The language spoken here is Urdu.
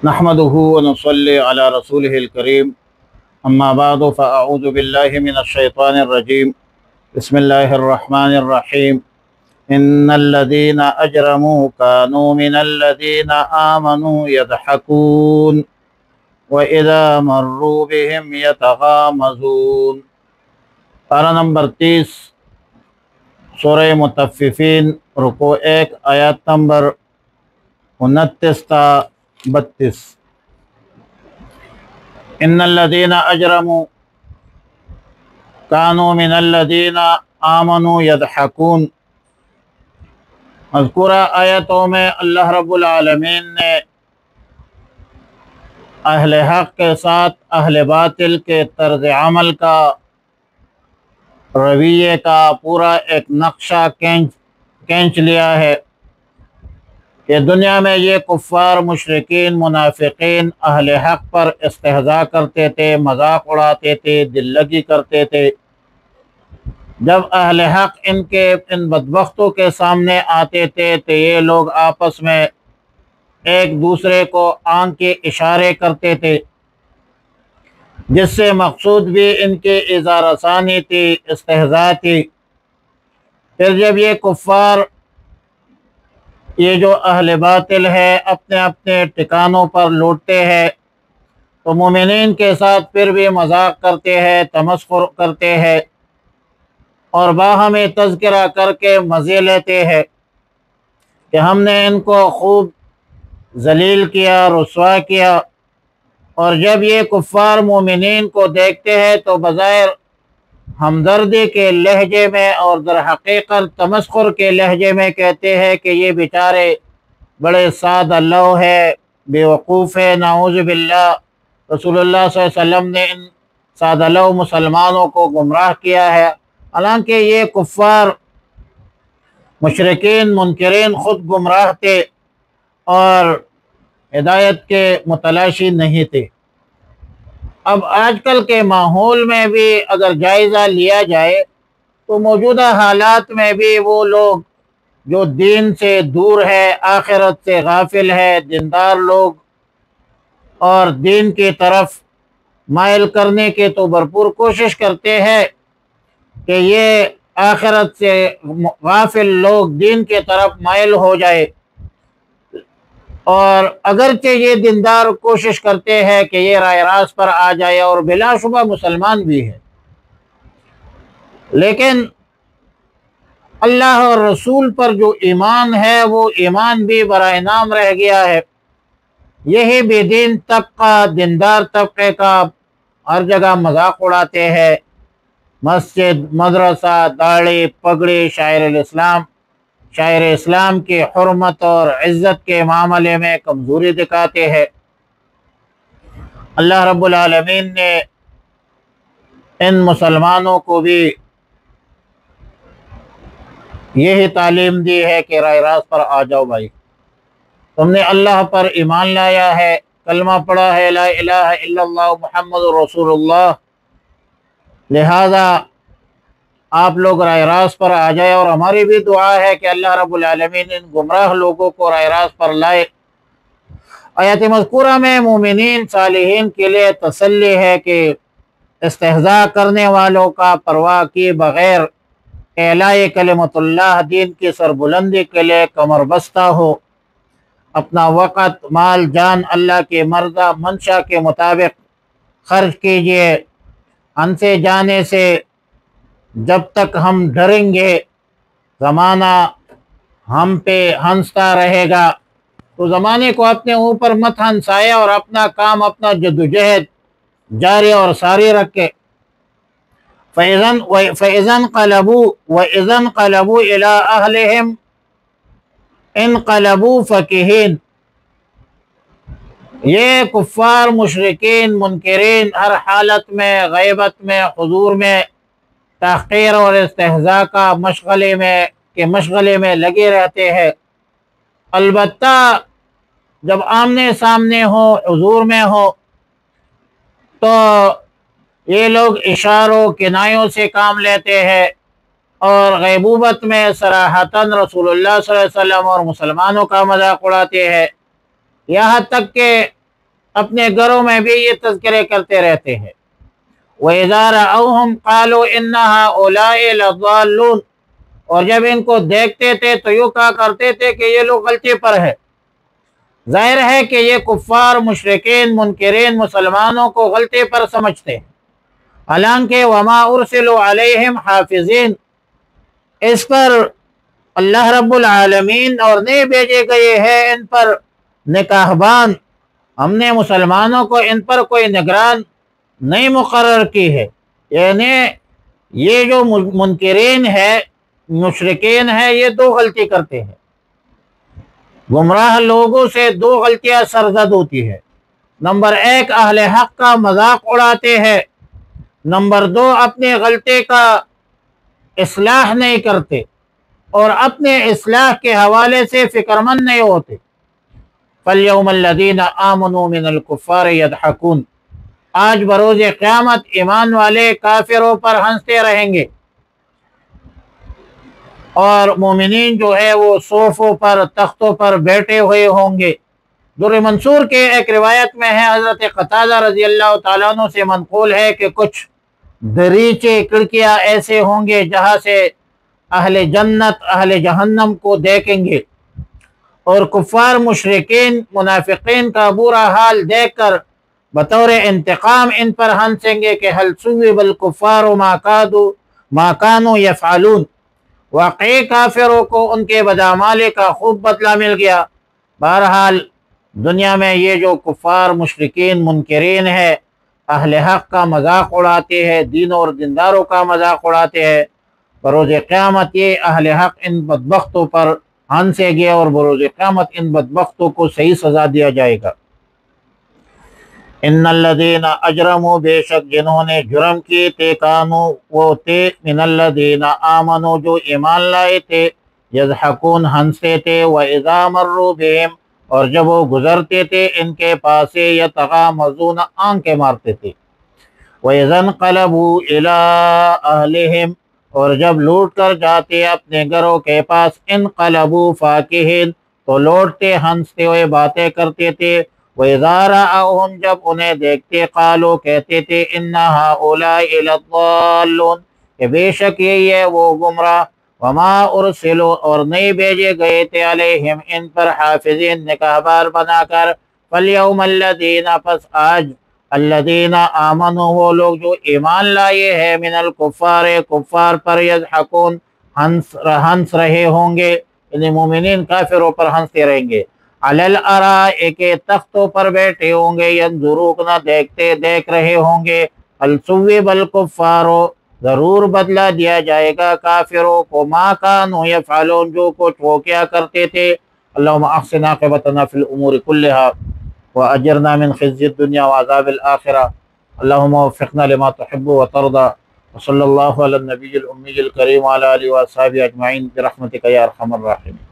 نحمده ونصلي على رسوله الكريم اما بعد فاعوذ بالله من الشيطان الرجيم بسم الله الرحمن الرحيم ان الذين اجرموا كانوا من الذين آمنوا يضحكون واذا مروا بهم يتغامزون۔ پارہ نمبر 30 سورہ مطففین رکوع 1 آیات نمبر 29 تا 32۔ ان الذین اجرموا کانوا من الذین آمنوا یضحکون۔ مذکورہ آیتوں میں اللہ رب العالمین نے اہل حق کے ساتھ اہل باطل کے طرز عمل کا، رویے کا پورا ایک نقشہ کھینچ لیا ہے کہ دنیا میں یہ کفار، مشرکین، منافقین اہل حق پر استہزاء کرتے تھے، مذاق اڑاتے تھے، دل لگی کرتے تھے۔ جب اہل حق ان بدبختوں کے سامنے آتے تھے تو یہ لوگ آپس میں ایک دوسرے کو آنکھ کے اشارے کرتے تھے، جس سے مقصود بھی ان کے ایذاء رسانی تھی، استہزاء تھی۔ پھر جب یہ کفار، یہ جو اہل باطل ہے، اپنے اپنے ٹھکانوں پر لوٹتے ہیں تو مومنین کے ساتھ پھر بھی مذاق کرتے ہیں، تمسخر کرتے ہیں اور باہمی تذکرہ کر کے مزے لیتے ہیں کہ ہم نے ان کو خوب ذلیل کیا، رسوا کیا۔ اور جب یہ کفار مومنین کو دیکھتے ہیں تو بظاہر ہمدردی کے لہجے میں اور در حقیقت تمسخر کے لہجے میں کہتے ہیں کہ یہ بیچارے بڑے سادہ لو ہے، بے وقوف ہے، نعوذ باللہ۔ رسول اللہ صلی اللہ علیہ وسلم نے ان سادہ لو مسلمانوں کو گمراہ کیا ہے، حالانکہ یہ کفار، مشرکین، منکرین خود گمراہ تھے اور ہدایت کے متلاشی نہیں تھے۔ اب آج کل کے ماحول میں بھی اگر جائزہ لیا جائے تو موجودہ حالات میں بھی وہ لوگ جو دین سے دور ہے، آخرت سے غافل ہے، دیندار لوگ اور دین کی طرف مائل کرنے کے تو بھرپور کوشش کرتے ہیں کہ یہ آخرت سے غافل لوگ دین کے طرف مائل ہو جائے، اور اگرچہ یہ دیندار کوشش کرتے ہیں کہ یہ راہ راست پر آ جائے اور بلا شبہ مسلمان بھی ہے، لیکن اللہ اور رسول پر جو ایمان ہے وہ ایمان بھی برائے نام رہ گیا ہے۔ یہی بے دین طبقہ، دیندار طبقے کا ہر جگہ مذاق اڑاتے ہیں، مسجد، مدرسہ، داڑھی، پگڑی، شاعر اسلام کی حرمت اور عزت کے معاملے میں کمزوری دکھاتے ہیں۔ اللہ رب العالمین نے ان مسلمانوں کو بھی یہی تعلیم دی ہے کہ راہ راست پر آ جاؤ بھائی، تم نے اللہ پر ایمان لایا ہے، کلمہ پڑھا ہے، لا الہ الا اللہ محمد رسول اللہ، لہذا آپ لوگ راہ راست پر آ جائے۔ اور ہماری بھی دعا ہے کہ اللہ رب العالمین ان گمراہ لوگوں کو راہ راست پر لائے۔ آیات مذکورہ میں مومنین، صالحین کے لیے تسلی ہے کہ استہزاء کرنے والوں کا پرواہ کیے بغیر اعلاء کلمت اللہ، دین کی سربلندی کے لیے کمر بستہ ہو، اپنا وقت، مال، جان اللہ کے مرضی منشا کے مطابق خرچ کیجئے۔ ہنسے جانے سے جب تک ہم ڈریں گے زمانہ ہم پہ ہنستا رہے گا، تو زمانے کو اپنے اوپر مت ہنسائے اور اپنا کام، اپنا جدوجہد جاری اور ساری رکھے۔ فَإِذَا انْقَلَبُوا إِلَىٰ أَهْلِهِمْ انْقَلَبُوا فَكِهِينَ۔ یہ کفار، مشرکین، منکرین ہر حالت میں، غیبت میں، حضور میں تحقیر اور استہزاء کا مشغلے میں لگے رہتے ہیں۔ البتہ جب آمنے سامنے ہو، حضور میں ہو، تو یہ لوگ اشاروں، کنایوں سے کام لیتے ہیں اور غیبوبت میں صراحتاً رسول اللہ صلی اللہ علیہ وسلم اور مسلمانوں کا مذاق اڑاتے ہیں۔ یہاں تک کہ اپنے گھروں میں بھی یہ تذکرے کرتے رہتے ہیں۔ وَإِذَا رَأَوْهُمْ قَالُوا إِنَّ هَؤُلَاءِ لَضَالُّونَ، اور جب ان کو دیکھتے تھے تو یوں کہا کرتے تھے کہ یہ لوگ غلطی پر ہے۔ ظاہر ہے کہ یہ کفار، مشرکین، منکرین مسلمانوں کو غلطی پر سمجھتے ہیں، حالانکہ وَمَا أُرْسِلُوا عَلَيْهِمْ حَافِظِينَ، اس پر اللہ رب العالمین اور نہیں بھیجے گئے ہیں ان پر نگہبان۔ ہم نے مسلمانوں کو ان پر کوئی نگران نہیں مقرر کی ہے۔ یعنی یہ جو منکرین ہے، مشرکین ہے، یہ دو غلطی کرتے ہیں۔ گمراہ لوگوں سے دو غلطیاں سرزد ہوتی ہے۔ نمبر ایک، اہل حق کا مذاق اڑاتے ہیں۔ نمبر دو، اپنے غلطی کا اصلاح نہیں کرتے اور اپنے اصلاح کے حوالے سے فکر مند نہیں ہوتے۔ فَالْيَوْمَ الَّذِينَ آمَنُوا مِنَ الْكُفَّارِ يَضْحَكُونَ، آج بروز قیامت ایمان والے کافروں پر ہنستے رہیں گے، اور مومنین جو ہے وہ صوفوں پر، تختوں پر بیٹھے ہوئے ہوں گے۔ در منصور کے ایک روایت میں ہے، حضرت قتادہ رضی اللہ تعالیٰ عنہ سے منقول ہے کہ کچھ دریچے، کھڑکیاں ایسے ہوں گے جہاں سے اہل جنت اہل جہنم کو دیکھیں گے، اور کفار، مشرکین، منافقین کا برا حال دیکھ کر بطور انتقام ان پر ہنسیں گے کہ هل ثوب الکفار ما كانوا يفعلون، واقعی کافروں کو ان کے بدعمالی کا خوب بدلہ مل گیا۔ بہرحال دنیا میں یہ جو کفار، مشرکین، منکرین ہے، اہل حق کا مذاق اڑاتے ہیں، دین اور دینداروں کا مذاق اڑاتے ہیں، بروز قیامت یہ اہل حق ان بدبختوں پر ہنسے گے، اور بروز قیامت ان بدبختوں کو صحیح سزا دیا جائے گا۔ ان الذین اجرموا، بے شک جنہوں نے جرم کیے تھے، کانوا، وہ تھے، من الذین آمنوا، جو ایمان لائے تھے، یضحکون، ہنستے تھے، وَإِذَا مَرُّوا بِهِمْ، اور جب وہ گزرتے تھے ان کے پاس سے، یتغامزون، آنکھیں مارتے تھے، وَإِذَا انقلبوا إِلَىٰ أَهْلِهِمْ، اور جب لوٹ کر جاتے اپنے گھروں کے پاس، انقلبوا فاکہین، تو لوٹتے ہنستے ہوئے باتیں کرتے تھے، وَإِذَا رَأَوْهُمْ، جب انہیں دیکھتے، قالوا، کہتے تھے، إِنَّ هَؤُلَاءِ لَضَالُّونَ، کہ بے شک یہی ہے وہ گمراہ، وَمَا أُرْسِلُوا، اور نہیں بھیجے گئے تھے، علیہم، ان پر، حافظین، نگہبان بنا کر۔ فَالْيَوْمَ الَّذِينَ، پس آج، الذین آمنوا، وہ لوگ جو ایمان لائے ہیں، من الکفار، کفار پر، یضحکون، ہنس رہے ہوں گے، یعنی مومنین کافروں پر ہنستے رہیں گے، علی الارائک، تختوں پر بیٹھے ہوں گے، ینظرون، دیکھ رہے ہوں گے، هل ثوب الکفار، ضرور بدلہ دیا جائے گا کافروں کو، ما كانوا یفعلون، جو کچھ وہ کیا کرتے تھے۔ اللہم احسن عاقبتنا فی الامور کلہا وأجرنا من خزي الدنيا وعذاب الآخرة، اللهم وفقنا لما تحب وترضى، وصلى الله على النبي الأمي الكريم وعلى آله وأصحابه أجمعين برحمتك يا أرحم الراحمين۔